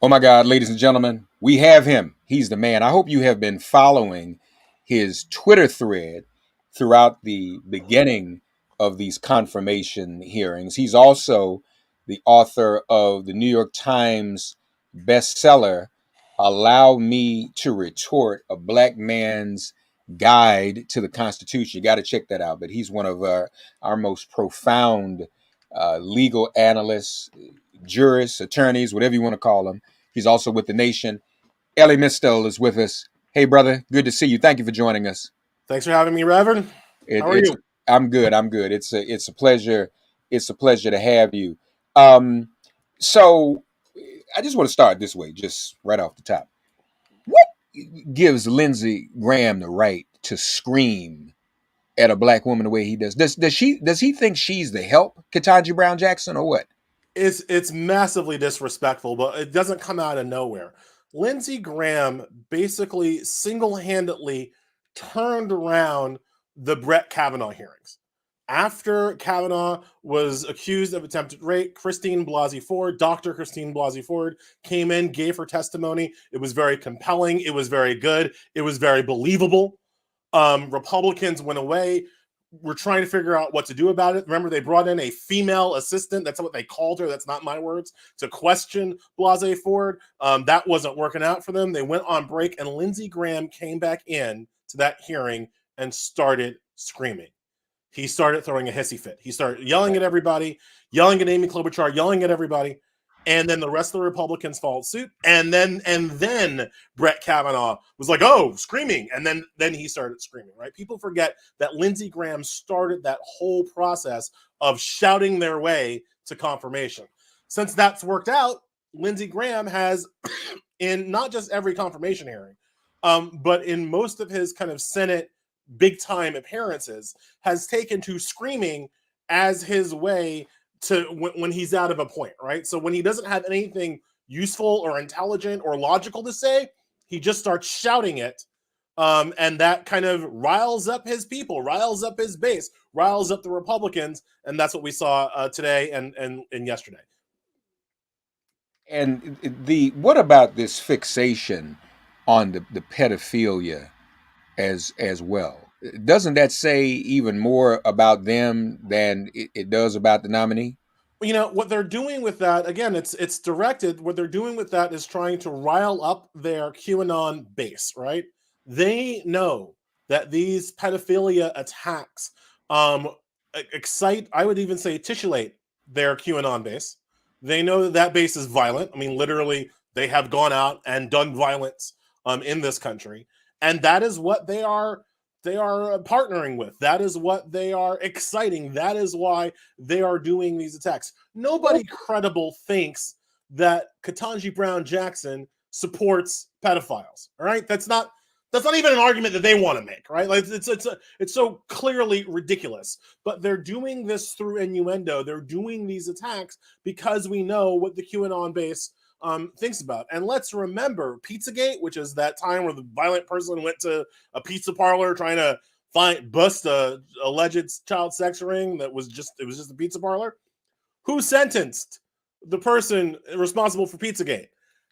Oh my God, ladies and gentlemen, we have him. He's the man. I hope you have been following his Twitter thread throughout the beginning of these confirmation hearings. He's also the author of the New York Times bestseller, Allow Me to Retort, A Black Man's Guide to the Constitution. You got to check that out. But he's one of our most profound legal analysts, jurists, attorneys, whatever you want to call them. He's also with the Nation. Elie Mystal is with us. Hey, brother, good to see you. Thank you for joining us. Thanks for having me, Reverend. It, How are it's you? I'm good. I'm good. It's a pleasure. It's a pleasure to have you. Um, so I just want to start this way, just right off the top. What gives Lindsey Graham the right to scream at a black woman the way he does? Does he think she's the help, Ketanji Brown Jackson, or what? It's massively disrespectful, but it doesn't come out of nowhere. Lindsey Graham basically single-handedly turned around the Brett Kavanaugh hearings. After Kavanaugh was accused of attempted rape, Dr. Christine Blasey Ford, came in, gave her testimony. It was very compelling. It was very good. It was very believable. Republicans went away. We're trying to figure out what to do about it. Remember, they brought in a female assistant. That's what they called her. That's not my words. To question Blasey Ford. That wasn't working out for them. They went on break, and Lindsey Graham came back in to that hearing and started screaming. He started throwing a hissy fit. He started yelling at everybody, yelling at Amy Klobuchar, yelling at everybody. And then the rest of the Republicans followed suit. And then Brett Kavanaugh was like, "Oh, screaming!" And then he started screaming. Right? People forget that Lindsey Graham started that whole process of shouting their way to confirmation. Since that's worked out, Lindsey Graham has, in not just every confirmation hearing, but in most of his kind of Senate big time appearances, has taken to screaming as his way to when he's out of a point, right? So when he doesn't have anything useful or intelligent or logical to say, he just starts shouting it. And that kind of riles up his people, riles up his base, riles up the Republicans, and that's what we saw today and yesterday. And the what about this fixation on the pedophilia as well? Doesn't that say even more about them than it does about the nominee? You know what they're doing with that, again, it's directed. What they're doing with that is trying to rile up their QAnon base, right? They know that these pedophilia attacks excite, I would even say titillate their QAnon base. They know that that base is violent. I mean, literally, they have gone out and done violence in this country, and that is what they are partnering with. That is what they are exciting. That is why they are doing these attacks. Nobody credible thinks that Ketanji Brown Jackson supports pedophiles. All right, that's not even an argument that they want to make. Right, like it's so clearly ridiculous. But they're doing this through innuendo. They're doing these attacks because we know what the QAnon base thinks about. And let's remember Pizzagate, which is that time where the violent person went to a pizza parlor trying to bust a alleged child sex ring it was just a pizza parlor. Who sentenced the person responsible for Pizzagate?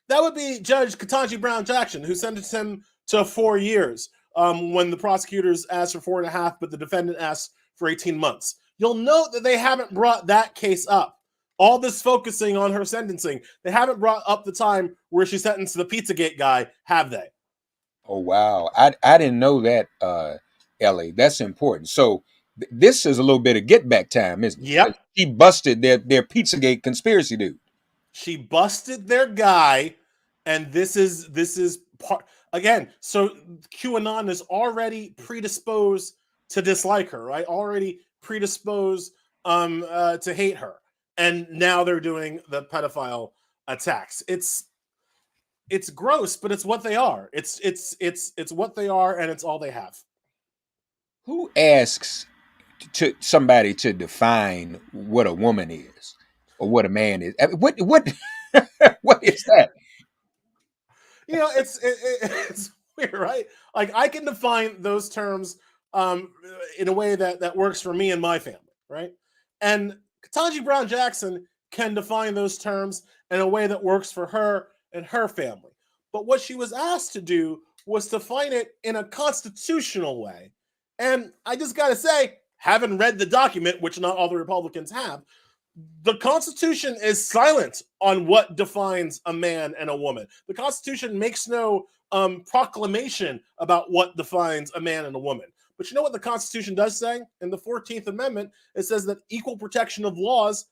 That would be Judge Ketanji Brown Jackson, who sentenced him to 4 years when the prosecutors asked for 4.5, but the defendant asked for 18 months. You'll note that they haven't brought that case up. All this focusing on her sentencing, they haven't brought up the time where she sentenced the Pizzagate guy, have they? Oh wow, I didn't know that, Ellie. That's important. So this is a little bit of get back time, isn't it? Yep. 'Cause he busted their Pizzagate conspiracy dude. She busted their guy, and this is part again. So QAnon is already predisposed to dislike her, right? Already predisposed to hate her, and now they're doing the pedophile attacks. It's gross, but it's what they are. It's what they are, and it's all they have. Who asks to somebody to define what a woman is or what a man is? I mean, what what is that? It's weird, right? Like I can define those terms in a way that works for me and my family, right? And Ketanji Brown Jackson can define those terms in a way that works for her and her family. But what she was asked to do was to fight it in a constitutional way. And I just got to say, having read the document, which not all the Republicans have, the Constitution is silent on what defines a man and a woman. The Constitution makes no proclamation about what defines a man and a woman. But you know what the Constitution does say? In the 14th Amendment, it says that equal protection of laws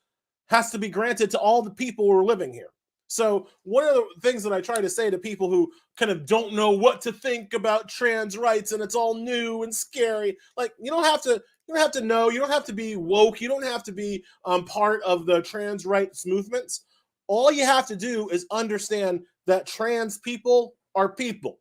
has to be granted to all the people who are living here. So one of the things that I try to say to people who kind of don't know what to think about trans rights and it's all new and scary, like you don't have to know, you don't have to be woke, you don't have to be part of the trans rights movements. All you have to do is understand that trans people are people.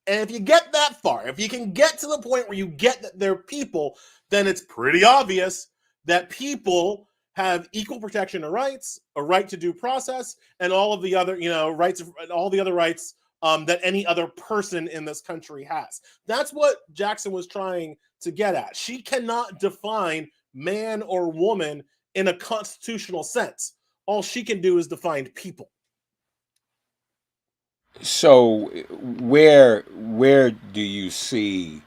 And if you get that far, if you can get to the point where you get that they're people, then it's pretty obvious that people have equal protection of rights, a right to due process, and all of the other, rights, all the other rights that any other person in this country has. That's what Jackson was trying to get at. She cannot define man or woman in a constitutional sense. All she can do is define people. So where do you see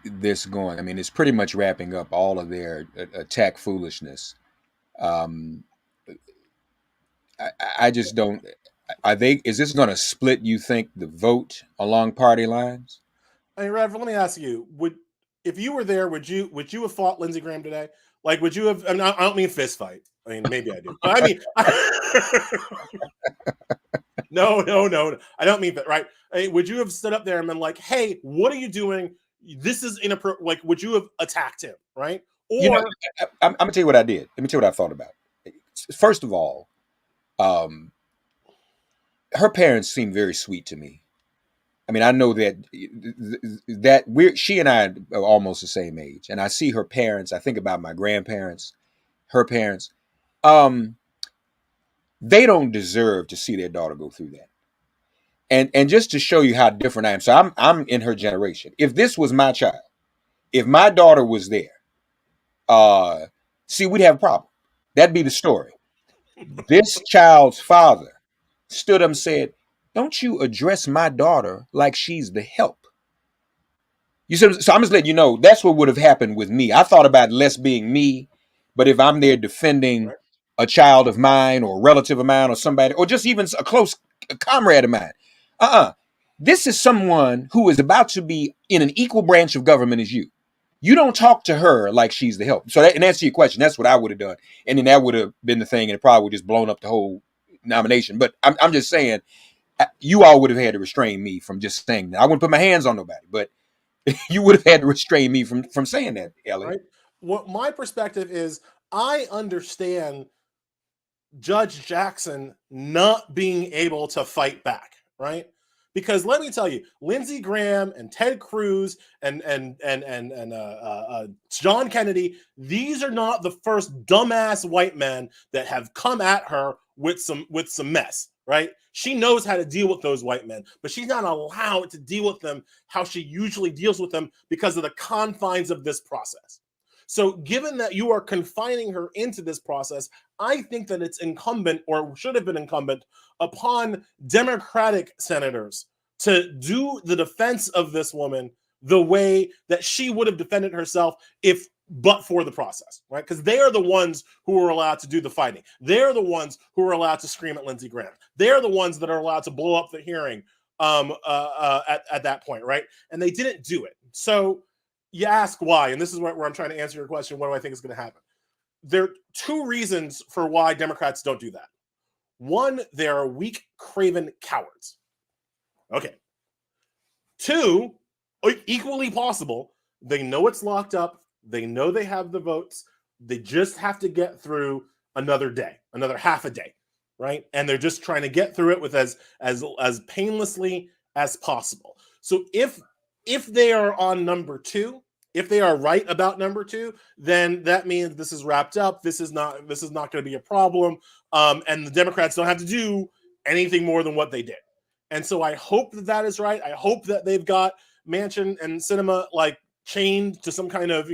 this going? I mean, it's pretty much wrapping up all of their attack foolishness. Um, I just don't. Are they? Is this going to split? You think the vote along party lines? I mean, Rev, let me ask you: if you were there, would you have fought Lindsey Graham today? Like, would you have? I mean, I don't mean fist fight. I mean, maybe I do. But I mean, no. I don't mean that. Right? I mean, would you have stood up there and been like, "Hey, what are you doing? This is inappropriate." Like, would you have attacked him? Right? Or I'm gonna tell you what I did. Let me tell you what I thought about. First of all, her parents seem very sweet to me. I mean, I know that she and I are almost the same age, and I see her parents. I think about my grandparents, her parents. They don't deserve to see their daughter go through that. And just to show you how different I am, so I'm in her generation. If this was my child, if my daughter was there, see, we'd have a problem. That'd be the story. This child's father stood up and said, "Don't you address my daughter like she's the help." You said, so I'm just letting you know that's what would have happened with me. I thought about less being me, but if I'm there defending a child of mine or a relative of mine or somebody, or just even a close comrade of mine, this is someone who is about to be in an equal branch of government as you. You don't talk to her like she's the help. So and answer your question, that's what I would have done. And then that would have been the thing, and it probably would have just blown up the whole nomination. But I'm just saying, you all would have had to restrain me from just saying that. I wouldn't put my hands on nobody, but you would have had to restrain me from saying that, Elie. Right? What my perspective is, I understand Judge Jackson not being able to fight back, right? Because let me tell you, Lindsey Graham and Ted Cruz and John Kennedy, these are not the first dumbass white men that have come at her with some mess, right? She knows how to deal with those white men, but she's not allowed to deal with them how she usually deals with them because of the confines of this process. So given that you are confining her into this process, I think that it's incumbent, or should have been incumbent, upon Democratic senators to do the defense of this woman the way that she would have defended herself but for the process, right? Because they are the ones who are allowed to do the fighting. They're the ones who are allowed to scream at Lindsey Graham. They're the ones that are allowed to blow up the hearing at that point, right? And they didn't do it. So you ask why, and this is where I'm trying to answer your question. What do I think is going to happen? There are two reasons for why Democrats don't do that. One, they are weak, craven cowards. Okay. Two, equally possible, they know it's locked up. They know they have the votes. They just have to get through another day, another half a day, right? And they're just trying to get through it with as painlessly as possible. So if they are on number two, if they are right about number two, then that means this is wrapped up. This is not going to be a problem. And the Democrats don't have to do anything more than what they did. And so I hope that is right. I hope that they've got Manchin and Sinema like chained to some kind of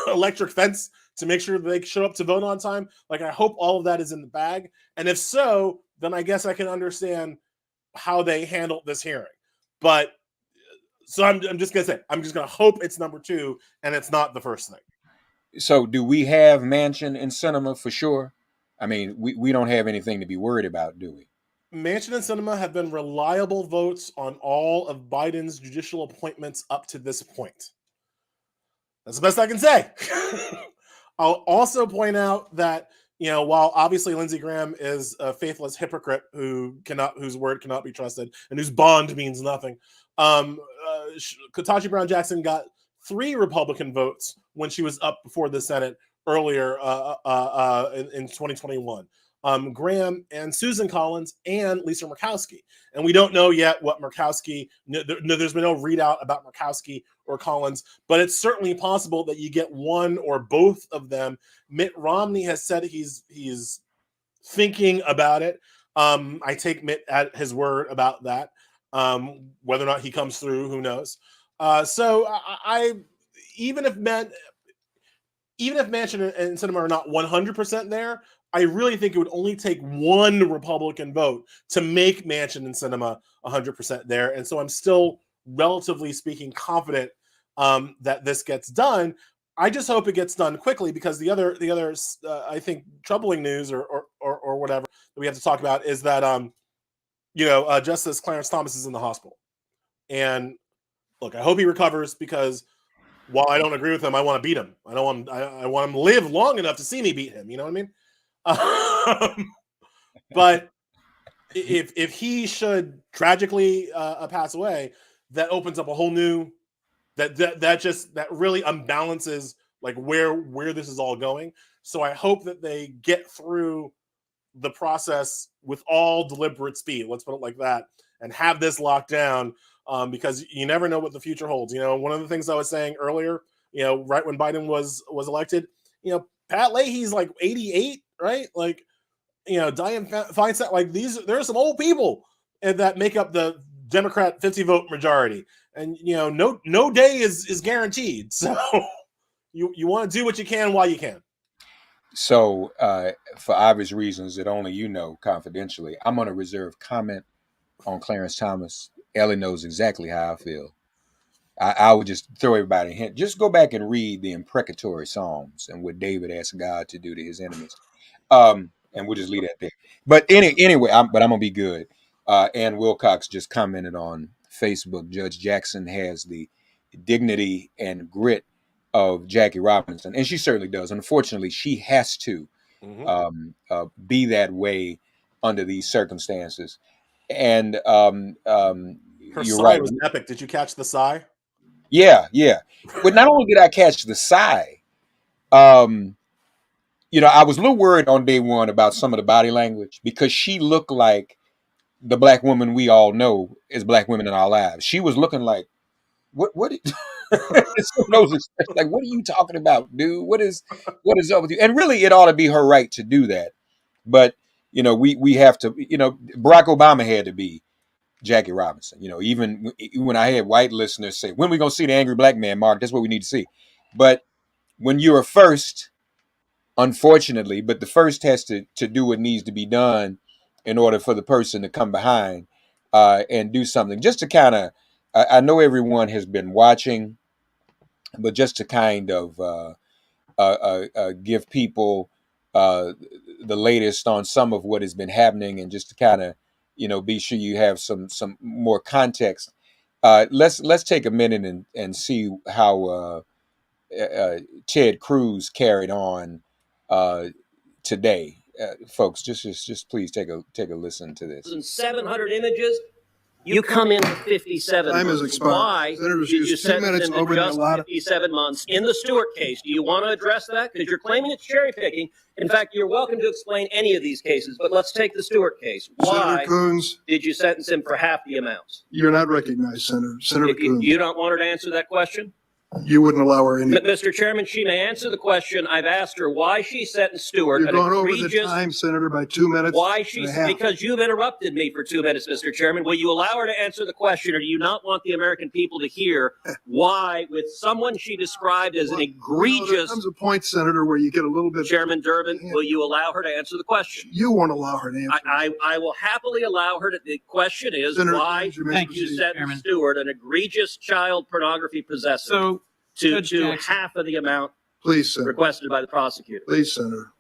electric fence to make sure they show up to vote on time. Like, I hope all of that is in the bag. And if so, then I guess I can understand how they handled this hearing. But so I'm just going to say, I'm just going to hope it's number 2 and it's not the first thing. So do we have Manchin and Sinema for sure? I mean, we don't have anything to be worried about, do we? Manchin and Sinema have been reliable votes on all of Biden's judicial appointments up to this point. That's the best I can say. I'll also point out that, while obviously Lindsey Graham is a faithless hypocrite whose word cannot be trusted and whose bond means nothing, Ketanji Brown Jackson got 3 Republican votes when she was up before the Senate earlier in 2021. Graham and Susan Collins and Lisa Murkowski. And we don't know yet what Murkowski, there's been no readout about Murkowski or Collins, but it's certainly possible that you get one or both of them. Mitt Romney has said he's thinking about it. I take Mitt at his word about that. Whether or not he comes through, who knows? So even if Manchin and Sinema are not 100% there, I really think it would only take one Republican vote to make Manchin and Sinema 100% there. And so I'm still, relatively speaking, confident that this gets done. I just hope it gets done quickly, because the other I think troubling news or whatever that we have to talk about is that Justice Clarence Thomas is in the hospital. And look, I hope he recovers, because while I don't agree with him, I want to beat him. I want him to live long enough to see me beat him. You know what I mean? But if he should tragically pass away, that opens up a whole new that really unbalances like where this is all going. So I hope that they get through the process with all deliberate speed. Let's put it like that, and have this locked down, because you never know what the future holds. One of the things I was saying earlier, right when Biden was elected, Pat Leahy's like 88, right? Like, Dianne Feinstein, like there are some old people that make up the Democrat 50 vote majority, and no day is guaranteed. So you want to do what you can while you can. So for obvious reasons that only you know confidentially, I'm going to reserve comment on Clarence Thomas. Elie knows exactly how I feel. I would just throw everybody a hint. Just go back and read the imprecatory Psalms and what David asked God to do to his enemies. And we'll just leave that there. But anyway, I'm gonna be good. Ann Wilcox just commented on Facebook. Judge Jackson has the dignity and grit of Jackie Robinson, and she certainly does. Unfortunately, she has to be that way under these circumstances. And her you're sigh right. was epic. Did you catch the sigh? Yeah. But not only did I catch the sigh, I was a little worried on day one about some of the body language, because she looked like the black woman we all know as black women in our lives. She was looking like, what like, what are you talking about, dude? What is up with you? And really, it ought to be her right to do that. But, we have to, Barack Obama had to be Jackie Robinson. Even when I had white listeners say, when are we going to see the angry black man, Mark? That's what we need to see. But when you're a first, unfortunately, but the first has to do what needs to be done in order for the person to come behind and do something. Just to kind of, I know everyone has been watching, but just to kind of give people the latest on some of what has been happening, and just to kind of, be sure you have some more context. Let's take a minute and see how Ted Cruz carried on today. Folks, just please take a listen to this. 700 images. You come in 57 Time months. has expired. Why Senators did you use 2 sentence minutes him to over the just allotted. 57 months in the Stewart case? Do you want to address that? Because you're claiming it's cherry picking. In fact, you're welcome to explain any of these cases, but let's take the Stewart case. Why Senator Coons, did you sentence him for half the amounts? you're not recognized, Senator. Senator Coons. You don't want her to answer that question? You wouldn't allow her any. Mr. Chairman, she may answer the question. I've asked her why she sentenced Stewart. You've an gone over the egregious- time, Senator, by 2 minutes. Why she's because you've interrupted me for 2 minutes, Mr. Chairman. Will you allow her to answer the question, or do you not want the American people to hear why, with someone she described as an egregious? There comes a point, Senator, where you get a little bit. Chairman Durbin, will you allow her to answer the question? You won't allow her to answer. I will happily allow her to. The question is Senator, why you sentenced Stewart, an egregious child pornography possessor, to half of the amount please, Senator, requested by the prosecutor. Please, Senator.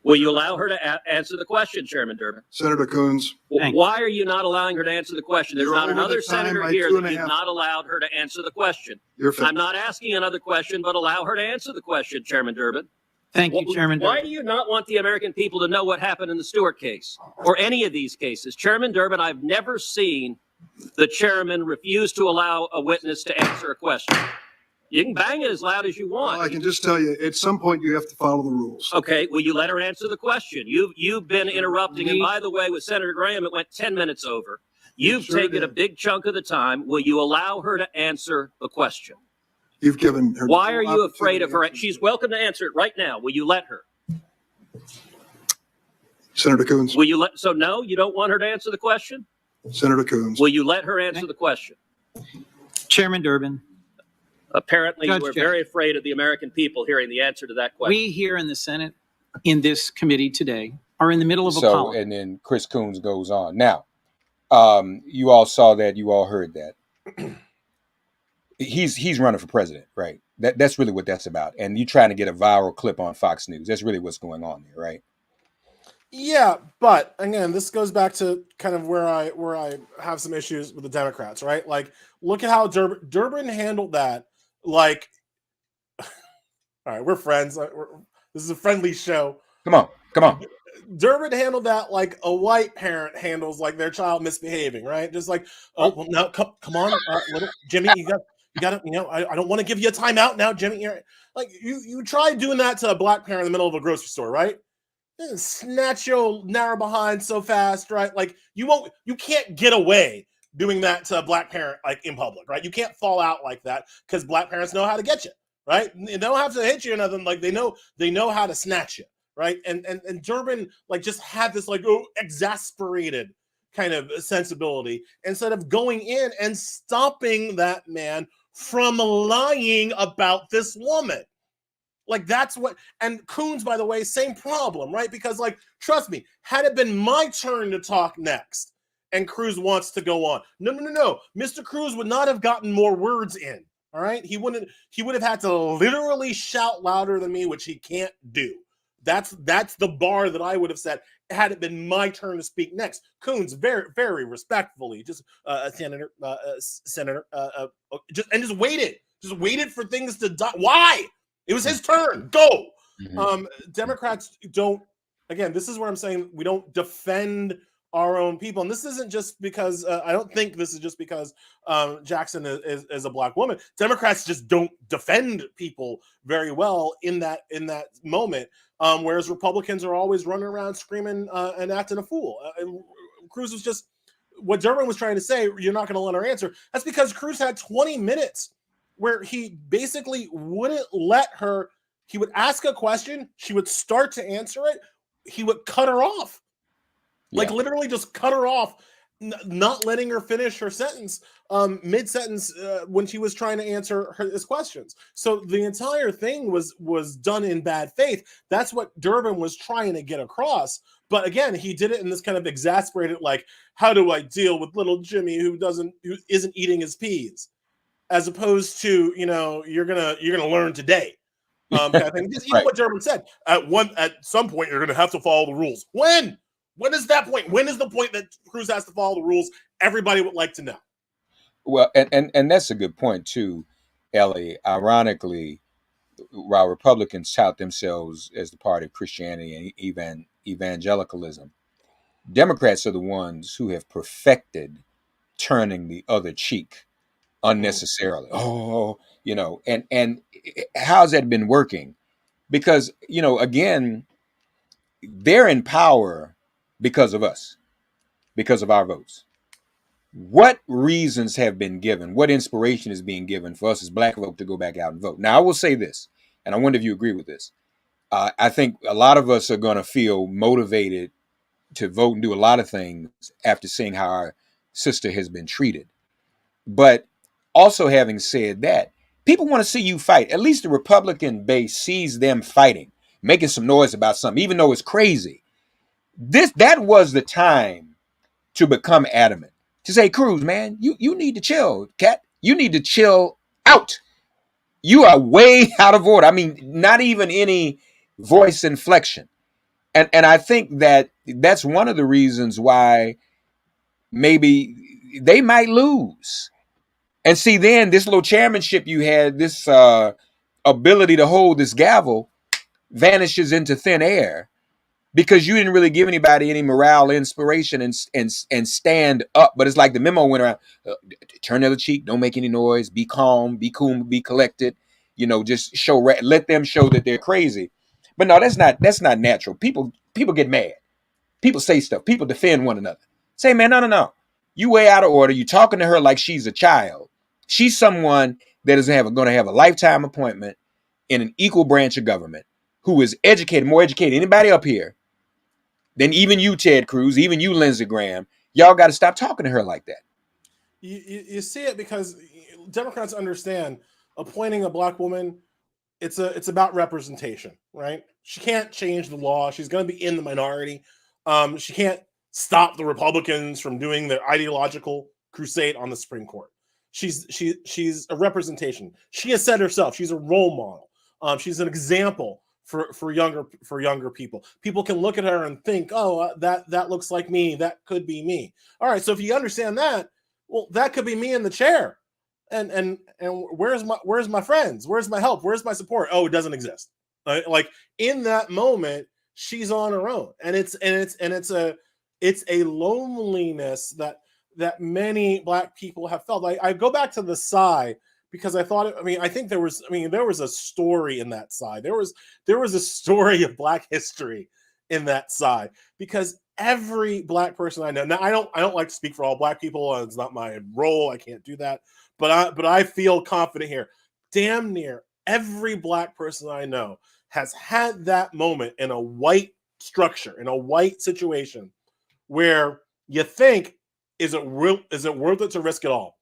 Will you allow her to answer the question, Chairman Durbin? Senator Coons. Why are you not allowing her to answer the question? There's not another senator here that you've not allowed her to answer the question. I'm not asking another question, but allow her to answer the question, Chairman Durbin. Thank you, Chairman. Why do you not want the American people to know what happened in the Stewart case or any of these cases? Chairman Durbin, I've never seen the chairman refuse to allow a witness to answer a question. You can bang it as loud as you want. Well, I can just tell you, at some point you have to follow the rules. Okay, will you let her answer the question? You've been interrupting, and by the way, with Senator Graham, it went 10 minutes over. You've taken a big chunk of the time. Will you allow her to answer the question? You've given her. Why are you afraid of her? She's welcome to answer it right now. Will you let her? Senator Coons. Will you let? So no, you don't want her to answer the question? Senator Coons. Will you let her answer the question? Chairman Durbin. Apparently, you were very afraid of the American people hearing the answer to that question. We here in the Senate, in this committee today, are in the middle of a call. And then Chris Coons goes on. Now, you all saw that. You all heard that. He's running for president, right? That's really what that's about. And you're trying to get a viral clip on Fox News. That's really what's going on there, right? Yeah, but again, this goes back to kind of where I have some issues with the Democrats, right? Like, look at how Durbin handled that. Like, all right, we're friends. This is a friendly show. Come on. Durbin handled that like a white parent handles like their child misbehaving, right? Just like, oh, well, now come on, little Jimmy, you got to, I don't want to give you a timeout now, Jimmy. Like, you try doing that to a black parent in the middle of a grocery store, right? Snatch your narrow behind so fast, right? Like, you can't get away doing that to a black parent, like, in public, right? You can't fall out like that because black parents know how to get you, right? They don't have to hit you or nothing. Like, they know how to snatch you, right? And Durbin, like, just had this, like, exasperated kind of sensibility instead of going in and stopping that man from lying about this woman. Like, that's what, and Coons, by the way, same problem, right? Because, like, trust me, had it been my turn to talk next and Cruz wants to go on, no. Mr. Cruz would not have gotten more words in, all right? He would have had to literally shout louder than me, which he can't do. That's the bar that I would have set had it been my turn to speak next. Coons, very, very respectfully, just Senator, just waited for things to die. Why? It was his turn. Go. Mm-hmm. Democrats don't. Again, this is where I'm saying we don't defend our own people, and this isn't just because I don't think this is just because Jackson is a black woman. Democrats just don't defend people very well in that moment, whereas Republicans are always running around screaming and acting a fool. Cruz was just what Durbin was trying to say. You're not going to let her answer. That's because Cruz had 20 minutes. Where he basically wouldn't let her, he would ask a question, she would start to answer it, he would cut her off. Yeah. Like, literally just cut her off, not letting her finish her sentence, mid-sentence, when she was trying to answer his questions. So the entire thing was done in bad faith. That's what Durbin was trying to get across. But again, he did it in this kind of exasperated, like, how do I deal with little Jimmy who isn't eating his peas? As opposed to, you're gonna learn today. I think just even what Durbin said. At some point, you're gonna have to follow the rules. When is that point? When is the point that Cruz has to follow the rules? Everybody would like to know. Well, and that's a good point too, Elie. Ironically, while Republicans tout themselves as the party of Christianity and evangelicalism, Democrats are the ones who have perfected turning the other cheek unnecessarily. And how's that been working? Because, again, they're in power because of us, because of our votes. what reasons have been given, what inspiration is being given for us as black folk to go back out and vote? Now, I will say this, and I wonder if you agree with this. I think a lot of us are going to feel motivated to vote and do a lot of things after seeing how our sister has been treated. But also, having said that, people want to see you fight. At least the Republican base sees them fighting, making some noise about something, even though it's crazy. That was the time to become adamant. To say, Cruz, man, you need to chill, Cat. You need to chill out. You are way out of order. I mean, not even any voice inflection. And I think that that's one of the reasons why maybe they might lose. And see, then this little chairmanship you had, this ability to hold this gavel, vanishes into thin air because you didn't really give anybody any morale, inspiration, and stand up. But it's like the memo went around: turn the other cheek, don't make any noise, be calm, be cool, be collected. Just let them show that they're crazy. But no, that's not natural. People get mad. People say stuff. People defend one another. Say, man, no. You way out of order. You talking to her like she's a child. She's someone that is going to have a lifetime appointment in an equal branch of government, who is educated, more educated than anybody up here, than even you, Ted Cruz, even you, Lindsey Graham. Y'all got to stop talking to her like that. You see it because Democrats understand appointing a black woman, it's about representation, right? She can't change the law. She's going to be in the minority. She can't stop the Republicans from doing their ideological crusade on the Supreme Court. She's a representation. She has said herself, she's a role model. She's an example for younger people. People can look at her and think, oh, that looks like me. That could be me. All right, so if you understand that, well, that could be me in the chair. And where's my friends? Where's my help? Where's my support? Oh, it doesn't exist. Like in that moment, she's on her own, and it's a loneliness that many black people have felt. I go back to the sigh because I thought, I think there was a story in that sigh. There was a story of black history in that sigh, because every black person I know, now I don't like to speak for all black people. It's not my role. I can't do that. But I feel confident here. Damn near every black person I know has had that moment in a white structure, in a white situation, where you think, is it worth it to risk it all?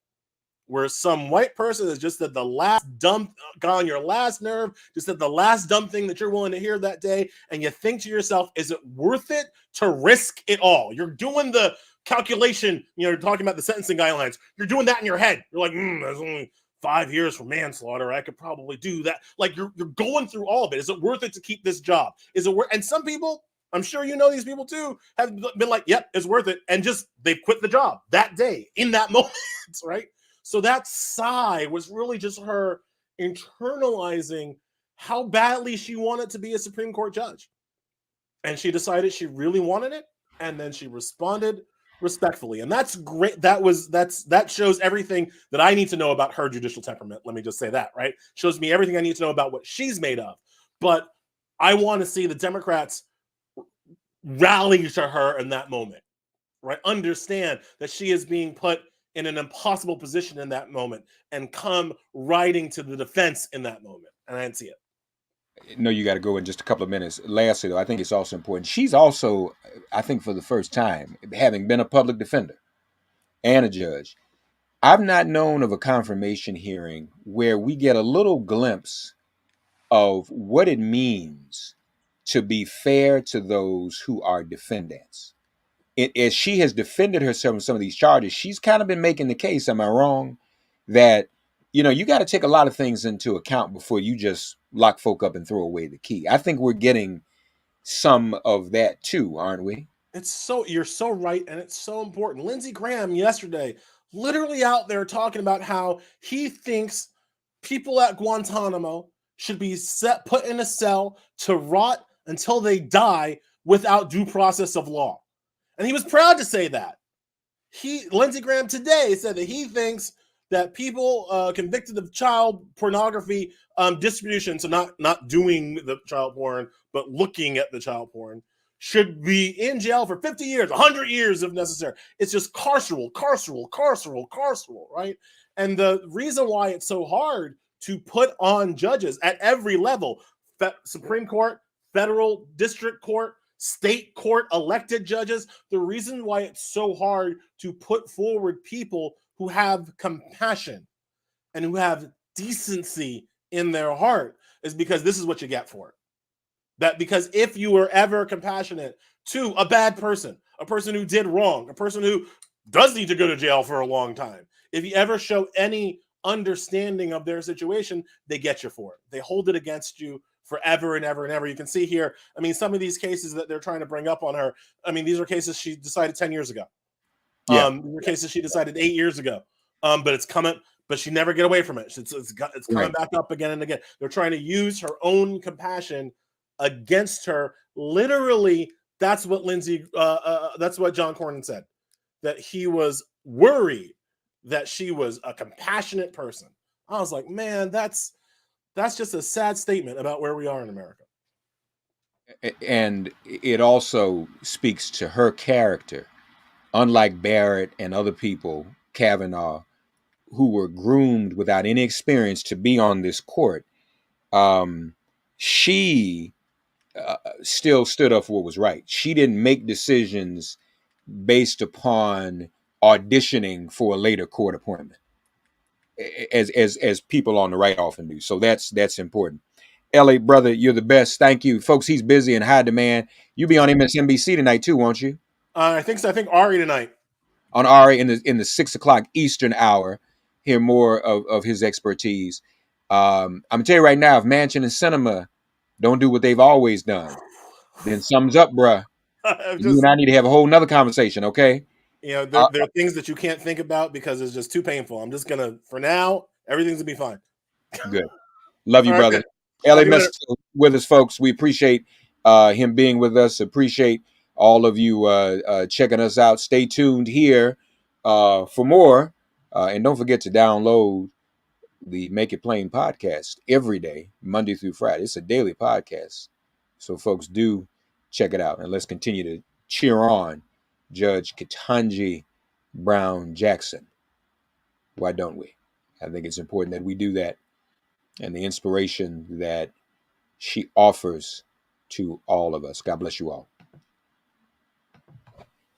Where some white person is just at the last dumb, got on your last nerve, just at the last dumb thing that you're willing to hear that day, and you think to yourself, is it worth it to risk it all? You're doing the calculation, you're talking about the sentencing guidelines. You're doing that in your head. You're like, there's only 5 years for manslaughter. I could probably do that. Like you're going through all of it. Is it worth it to keep this job? Is it worth? And some people, I'm sure these people too, have been like, yep, it's worth it, and just they've quit the job that day in that moment, right? So that sigh was really just her internalizing how badly she wanted to be a Supreme Court judge. And she decided she really wanted it. And then she responded respectfully. And that's great. That shows everything that I need to know about her judicial temperament. Let me just say that, right? Shows me everything I need to know about what she's made of. But I want to see the Democrats rally to her in that moment, right? Understand that she is being put in an impossible position in that moment and come riding to the defense in that moment. And I didn't see it. No, you got to go in just a couple of minutes. Lastly, though, I think it's also important. She's also, I think for the first time, having been a public defender and a judge, I've not known of a confirmation hearing where we get a little glimpse of what it means to be fair to those who are defendants. As she has defended herself in some of these charges, she's kind of been making the case, am I wrong, that, you got to take a lot of things into account before you just lock folk up and throw away the key. I think we're getting some of that too, aren't we? You're so right, and it's so important. Lindsey Graham yesterday, literally out there talking about how he thinks people at Guantanamo should be put in a cell to rot until they die without due process of law. And he was proud to say that. Lindsey Graham today said that he thinks that people convicted of child pornography distribution, so not doing the child porn, but looking at the child porn, should be in jail for 50 years, 100 years if necessary. It's just carceral, right? And the reason why it's so hard to put on judges at every level, Supreme Court, federal, district court, state court, elected judges, the reason why it's so hard to put forward people who have compassion and who have decency in their heart is because this is what you get for it. That because if you were ever compassionate to a bad person, a person who did wrong, a person who does need to go to jail for a long time, if you ever show any understanding of their situation, they get you for it. They hold it against you forever and ever and ever. You can see here, I mean, some of these cases that they're trying to bring up on her, I mean, these are cases she decided 10 years ago. Yeah. These are cases she decided 8 years ago. But it's coming, but she never get away from it. It's coming back up again and again. They're trying to use her own compassion against her. Literally, that's what that's what John Cornyn said, that he was worried that she was a compassionate person. I was like, man, that's just a sad statement about where we are in America. And it also speaks to her character. Unlike Barrett and other people, Kavanaugh, who were groomed without any experience to be on this court, she still stood up for what was right. She didn't make decisions based upon auditioning for a later court appointment, as people on the right often do. So that's important. Elie, brother, you're the best. Thank you, folks. He's busy and high demand. You be on MSNBC tonight too, won't you? I think so. I think Ari tonight. On Ari in the 6 o'clock Eastern hour. Hear more of his expertise. I'm gonna tell you right now, if Manchin and Sinema don't do what they've always done, then sums up, bruh. You and I need to have a whole nother conversation, okay? You know, there are things that you can't think about because it's just too painful. I'm just gonna, for now, everything's gonna be fine. Good. Love you, brother. Elie Mystal with us, folks. We appreciate him being with us. Appreciate all of you checking us out. Stay tuned here for more. And don't forget to download the Make It Plain podcast every day, Monday through Friday. It's a daily podcast. So, folks, do check it out. And let's continue to cheer on Judge Ketanji Brown Jackson. Why don't we? I think it's important that we do that. And the inspiration that she offers to all of us. God bless you all.